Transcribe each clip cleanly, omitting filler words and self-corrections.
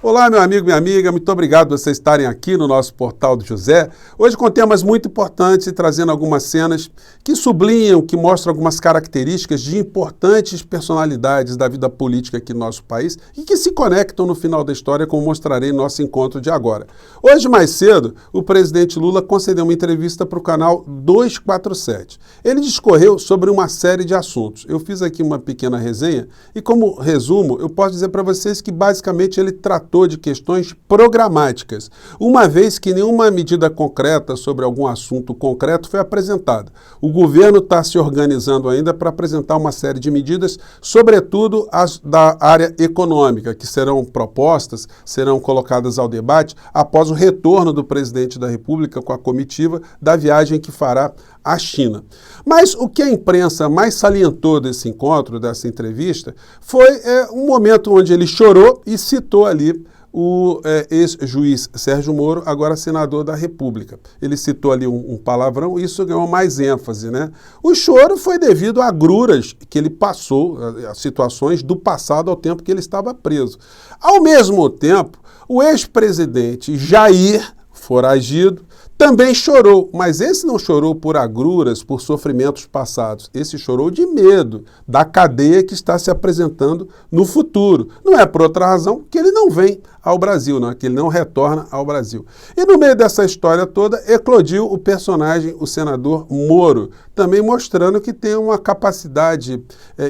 Olá, meu amigo, minha amiga, muito obrigado por vocês estarem aqui no nosso Portal do José. Hoje com temas muito importantes e trazendo algumas cenas que sublinham, que mostram algumas características de importantes personalidades da vida política aqui no nosso país e que se conectam no final da história, como mostrarei no nosso encontro de agora. Hoje, mais cedo, o presidente Lula concedeu uma entrevista para o canal 247. Ele discorreu sobre uma série de assuntos. Eu fiz aqui uma pequena resenha e, como resumo, eu posso dizer para vocês que, basicamente, ele tratou de questões programáticas, uma vez que nenhuma medida concreta sobre algum assunto concreto foi apresentada. O governo está se organizando ainda para apresentar uma série de medidas, sobretudo as da área econômica, que serão propostas, serão colocadas ao debate após o retorno do presidente da República com a comitiva da viagem que fará à China. Mas o que a imprensa mais salientou desse encontro, dessa entrevista, foi um momento onde ele chorou e citou ali o ex-juiz Sérgio Moro, agora senador da República. Ele citou ali um palavrão e isso ganhou mais ênfase, né? O choro foi devido a agruras que ele passou, a situações do passado ao tempo que ele estava preso. Ao mesmo tempo, o ex-presidente Jair, foragido, também chorou, mas esse não chorou por agruras, por sofrimentos passados. Esse chorou de medo da cadeia que está se apresentando no futuro. Não é por outra razão que ele não vem ao Brasil, não é que ele não retorna ao Brasil. E no meio dessa história toda, eclodiu o personagem, o senador Moro, também mostrando que tem uma capacidade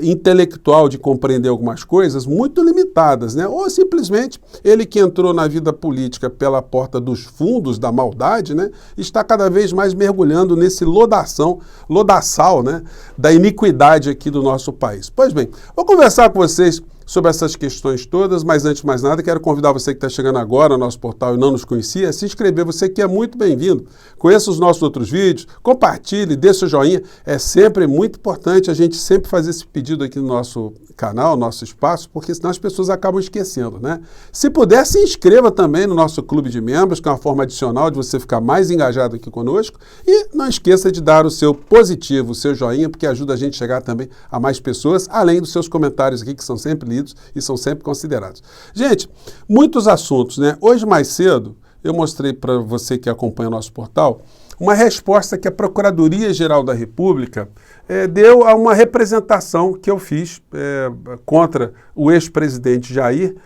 intelectual de compreender algumas coisas muito limitadas, né? Ou simplesmente ele que entrou na vida política pela porta dos fundos da maldade, né? Está cada vez mais mergulhando nesse lodaçal, né, da iniquidade aqui do nosso país. Pois bem, vou conversar com vocês sobre essas questões todas, mas antes de mais nada, quero convidar você que está chegando agora no nosso portal e não nos conhecia, a se inscrever, você que é muito bem-vindo. Conheça os nossos outros vídeos, compartilhe, dê seu joinha, é sempre muito importante a gente sempre fazer esse pedido aqui no nosso canal, nosso espaço, porque senão as pessoas acabam esquecendo, né? Se puder, se inscreva também no nosso clube de membros, que é uma forma adicional de você ficar mais engajado aqui conosco, e não esqueça de dar o seu positivo, o seu joinha, porque ajuda a gente a chegar também a mais pessoas, além dos seus comentários aqui, que são sempre lidos e são sempre considerados. Gente, muitos assuntos, né? Hoje mais cedo, eu mostrei para você que acompanha o nosso portal uma resposta que a Procuradoria-Geral da República deu a uma representação que eu fiz contra o ex-presidente Jair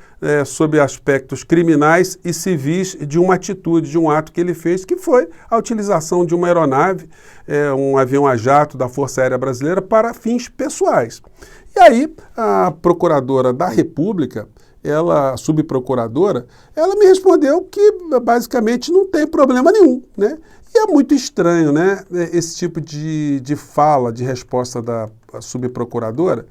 sobre aspectos criminais e civis de uma atitude, de um ato que ele fez, que foi a utilização de uma aeronave, um avião a jato da Força Aérea Brasileira para fins pessoais. E aí, a Procuradora da República, a subprocuradora, ela me respondeu que basicamente não tem problema nenhum, né? E é muito estranho, né, esse tipo de fala, de resposta da subprocuradora.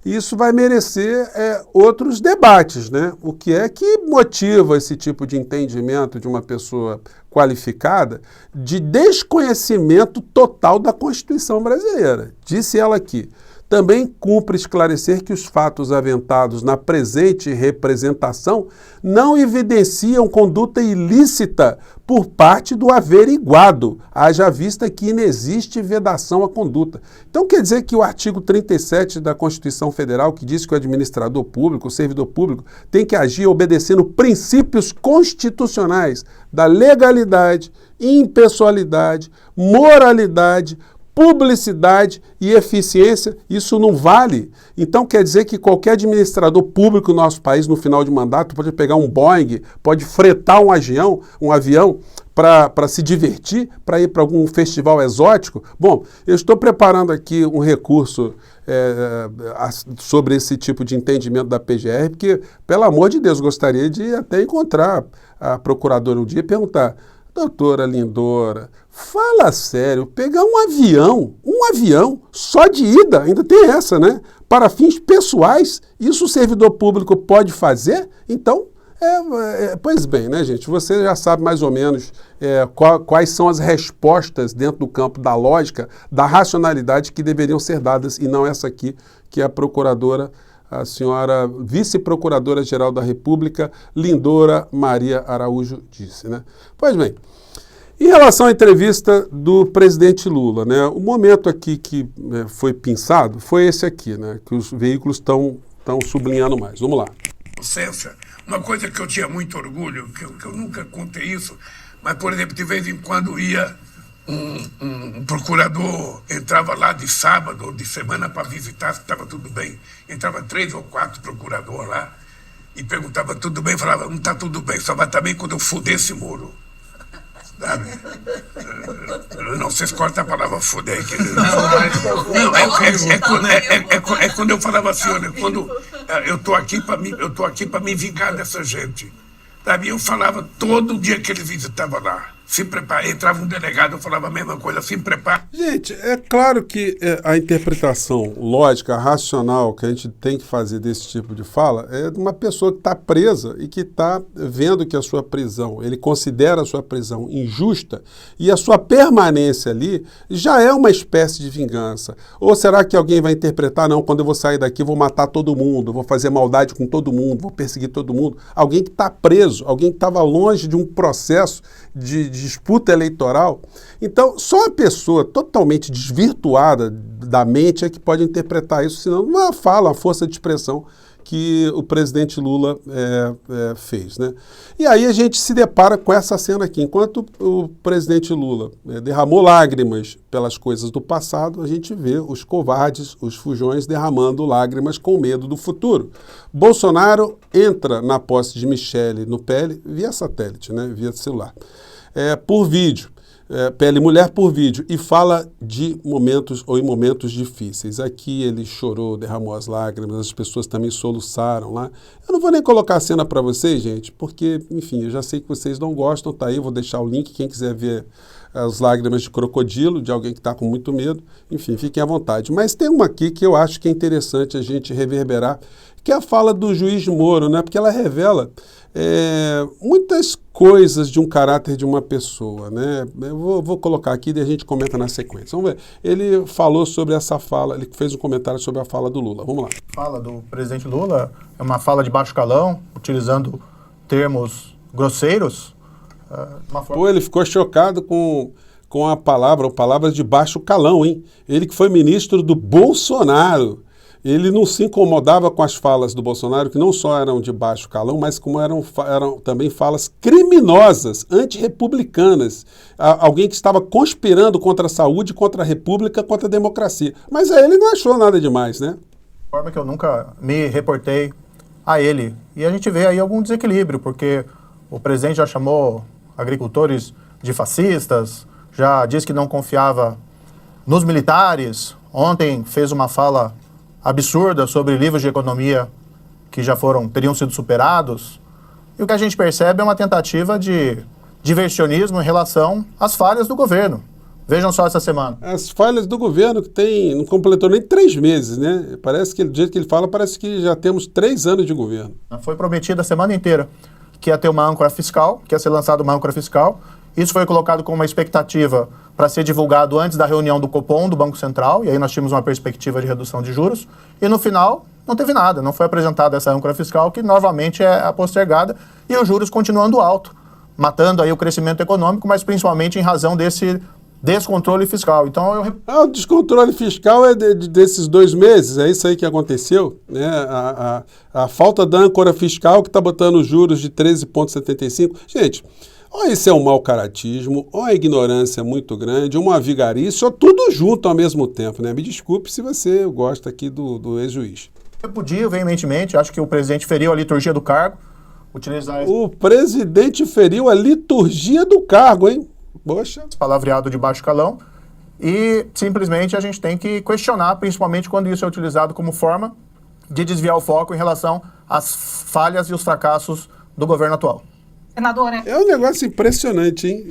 E isso vai merecer outros debates, né? O que é que motiva esse tipo de entendimento de uma pessoa qualificada de desconhecimento total da Constituição brasileira? Disse ela aqui. Também cumpre esclarecer que os fatos aventados na presente representação não evidenciam conduta ilícita por parte do averiguado, haja vista que inexiste vedação à conduta. Então quer dizer que o artigo 37 da Constituição Federal, que diz que o administrador público, o servidor público, tem que agir obedecendo princípios constitucionais da legalidade, impessoalidade, moralidade, publicidade e eficiência, isso não vale. Então quer dizer que qualquer administrador público no nosso país, no final de mandato, pode pegar um Boeing, pode fretar um avião para se divertir, para ir para algum festival exótico? Bom, eu estou preparando aqui um recurso sobre esse tipo de entendimento da PGR, porque, pelo amor de Deus, gostaria de até encontrar a procuradora um dia e perguntar: doutora Lindora, fala sério, pegar um avião só de ida, ainda tem essa, né? Para fins pessoais, isso o servidor público pode fazer? Então, pois bem, né, gente? Você já sabe mais ou menos quais são as respostas dentro do campo da lógica, da racionalidade que deveriam ser dadas, e não essa aqui, que é a procuradora, a senhora vice-procuradora-geral da República, Lindora Maria Araújo, disse, né? Pois bem, em relação à entrevista do presidente Lula, né, o momento aqui que foi pensado foi esse aqui, né, que os veículos estão sublinhando mais. Vamos lá. Uma coisa que eu tinha muito orgulho, que eu nunca contei isso, mas, por exemplo, de vez em quando ia um procurador, entrava lá de sábado ou de semana para visitar se estava tudo bem. Entrava 3 ou 4 procuradores lá e perguntava tudo bem, falava, não está tudo bem, só vai estar bem quando eu fuder esse muro. Sabe? Não, vocês cortam a palavra fuder. É quando eu falava assim, olha, quando eu estou aqui para me vingar dessa gente. Sabe? Eu falava todo dia que ele visitava lá. Se prepara, entrava um delegado, eu falava a mesma coisa, se prepara. Gente, é claro que a interpretação lógica, racional que a gente tem que fazer desse tipo de fala é de uma pessoa que está presa e que está vendo que a sua prisão, ele considera a sua prisão injusta e a sua permanência ali já é uma espécie de vingança. Ou será que alguém vai interpretar, não, quando eu vou sair daqui vou matar todo mundo, vou fazer maldade com todo mundo, vou perseguir todo mundo? Alguém que está preso, alguém que estava longe de um processo de disputa eleitoral. Então, só a pessoa totalmente desvirtuada da mente é que pode interpretar isso, senão não é a fala, a força de expressão que o presidente Lula fez, né? E aí a gente se depara com essa cena aqui. Enquanto o presidente Lula derramou lágrimas pelas coisas do passado, a gente vê os covardes, os fujões, derramando lágrimas com medo do futuro. Bolsonaro entra na posse de Michele no PL via satélite, né? Via celular, por vídeo. PL Mulher por vídeo, e fala de momentos ou em momentos difíceis. Aqui ele chorou, derramou as lágrimas, as pessoas também soluçaram lá. Eu não vou nem colocar a cena para vocês, gente, porque, enfim, eu já sei que vocês não gostam, tá aí, vou deixar o link, quem quiser ver as lágrimas de crocodilo, de alguém que está com muito medo, enfim, fiquem à vontade. Mas tem uma aqui que eu acho que é interessante a gente reverberar, que é a fala do juiz Moro, né? Porque ela revela muitas coisas de um caráter de uma pessoa, né? Eu vou colocar aqui e a gente comenta na sequência. Vamos ver. Ele falou sobre essa fala, ele fez um comentário sobre a fala do Lula. Vamos lá. A fala do presidente Lula é uma fala de baixo calão, utilizando termos grosseiros. Pô, ele ficou chocado com a palavra, ou palavras de baixo calão, hein? Ele que foi ministro do Bolsonaro. Ele não se incomodava com as falas do Bolsonaro, que não só eram de baixo calão, mas como eram também falas criminosas, antirrepublicanas. Alguém que estava conspirando contra a saúde, contra a república, contra a democracia. Mas aí ele não achou nada demais, né? De forma que eu nunca me reportei a ele. E a gente vê aí algum desequilíbrio, porque o presidente já chamou agricultores de fascistas, já disse que não confiava nos militares. Ontem fez uma fala absurda sobre livros de economia que já teriam sido superados. E o que a gente percebe é uma tentativa de diversionismo em relação às falhas do governo. Vejam só essa semana. As falhas do governo que não completou nem 3 meses, né? Parece que, do jeito que ele fala, parece que já temos 3 anos de governo. Foi prometido a semana inteira que ia ter uma âncora fiscal, que ia ser lançada uma âncora fiscal. Isso foi colocado como uma expectativa para ser divulgado antes da reunião do Copom, do Banco Central, e aí nós tínhamos uma perspectiva de redução de juros. E no final, não teve nada, não foi apresentada essa âncora fiscal, que novamente é postergada, e os juros continuando alto, matando aí o crescimento econômico, mas principalmente em razão desse descontrole fiscal. Então, o descontrole fiscal é desses 2 meses, é isso aí que aconteceu, né? A falta da âncora fiscal que está botando os juros de 13,75. Gente, ou isso é um mau caratismo, ou a ignorância é muito grande, ou uma vigarice, ou tudo junto ao mesmo tempo, né? Me desculpe se você gosta aqui do ex-juiz. Eu repudio veementemente, acho que o presidente feriu a liturgia do cargo. O presidente feriu a liturgia do cargo, hein? Poxa. Palavreado de baixo calão. E simplesmente a gente tem que questionar, principalmente quando isso é utilizado como forma de desviar o foco em relação às falhas e os fracassos do governo atual. Senadora. É um negócio impressionante, hein?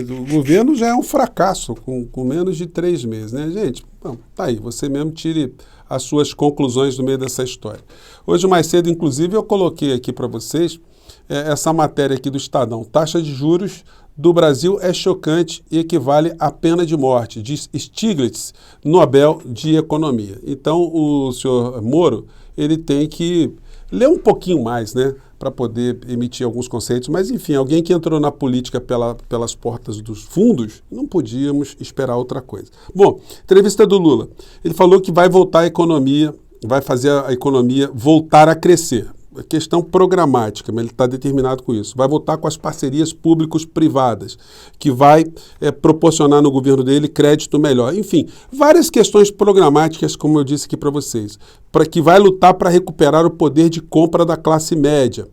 O governo já é um fracasso com menos de 3 meses, né, gente? Bom, tá aí, você mesmo tire as suas conclusões no meio dessa história. Hoje, mais cedo, inclusive, eu coloquei aqui para vocês essa matéria aqui do Estadão. Taxa de juros do Brasil é chocante e equivale à pena de morte, diz Stiglitz, Nobel de Economia. Então, o senhor Moro, ele tem que ler um pouquinho mais, né, para poder emitir alguns conceitos. Mas, enfim, alguém que entrou na política pelas portas dos fundos, não podíamos esperar outra coisa. Bom, entrevista do Lula. Ele falou que vai voltar a economia, vai fazer a economia voltar a crescer. questão programática, mas ele está determinado com isso. Vai voltar com as parcerias públicos-privadas, que vai proporcionar no governo dele crédito melhor. Enfim, várias questões programáticas, como eu disse aqui para vocês, para que vai lutar para recuperar o poder de compra da classe média.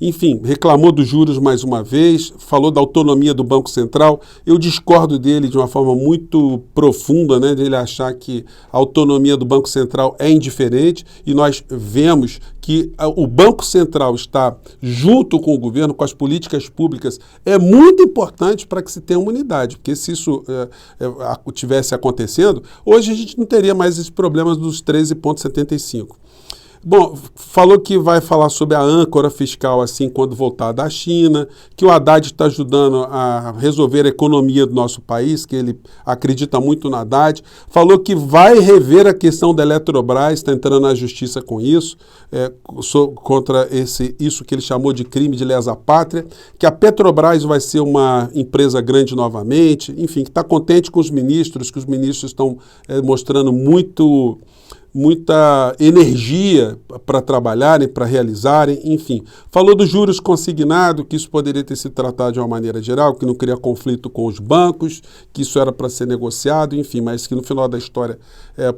Enfim, reclamou dos juros mais uma vez, falou da autonomia do Banco Central. Eu discordo dele de uma forma muito profunda, né, dele achar que a autonomia do Banco Central é indiferente, e nós vemos que o Banco Central está junto com o governo, com as políticas públicas, é muito importante para que se tenha uma unidade, porque se isso tivesse acontecendo, hoje a gente não teria mais esses problemas dos 13,75. Bom, falou que vai falar sobre a âncora fiscal assim quando voltar da China, que o Haddad está ajudando a resolver a economia do nosso país, que ele acredita muito no Haddad. Falou que vai rever a questão da Eletrobras, está entrando na justiça com isso, contra isso que ele chamou de crime de lesa pátria, que a Petrobras vai ser uma empresa grande novamente, enfim, que está contente com os ministros, que os ministros estão mostrando muita energia para trabalharem, para realizarem, enfim. Falou dos juros consignados, que isso poderia ter sido tratado de uma maneira geral, que não cria conflito com os bancos, que isso era para ser negociado, enfim, mas que no final da história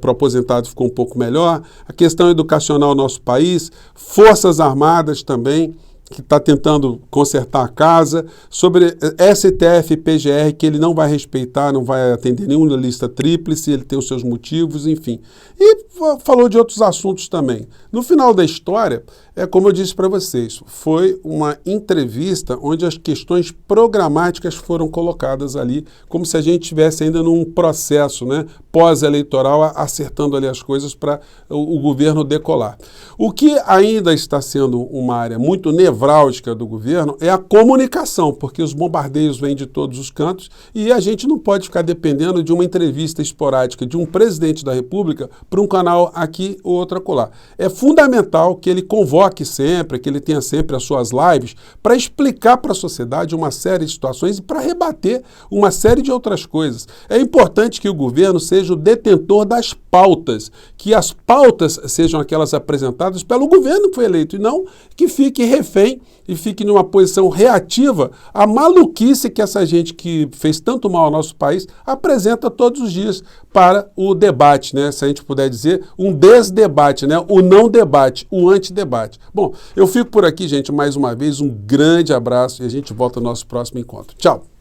para o aposentado ficou um pouco melhor. A questão educacional no nosso país, Forças Armadas também, que está tentando consertar a casa, sobre STF e PGR, que ele não vai respeitar, não vai atender nenhuma lista tríplice, ele tem os seus motivos, enfim. E falou de outros assuntos também. No final da história, como eu disse para vocês, foi uma entrevista onde as questões programáticas foram colocadas ali, como se a gente estivesse ainda num processo, né, pós-eleitoral, acertando ali as coisas para o governo decolar. O que ainda está sendo uma área muito nevrálgica do governo é a comunicação, porque os bombardeios vêm de todos os cantos e a gente não pode ficar dependendo de uma entrevista esporádica de um presidente da República para um canal aqui ou outro acolá. É fundamental que ele convoque sempre, que ele tenha sempre as suas lives para explicar para a sociedade uma série de situações e para rebater uma série de outras coisas. É importante que o governo seja o detentor das pautas, que as pautas sejam aquelas apresentadas pelo governo que foi eleito e não que fique refém e fique numa posição reativa à maluquice que essa gente que fez tanto mal ao nosso país apresenta todos os dias para o debate, né? Se a gente puder dizer, um desdebate, né? O não debate, o antidebate. Bom, eu fico por aqui, gente, mais uma vez, um grande abraço e a gente volta ao nosso próximo encontro. Tchau!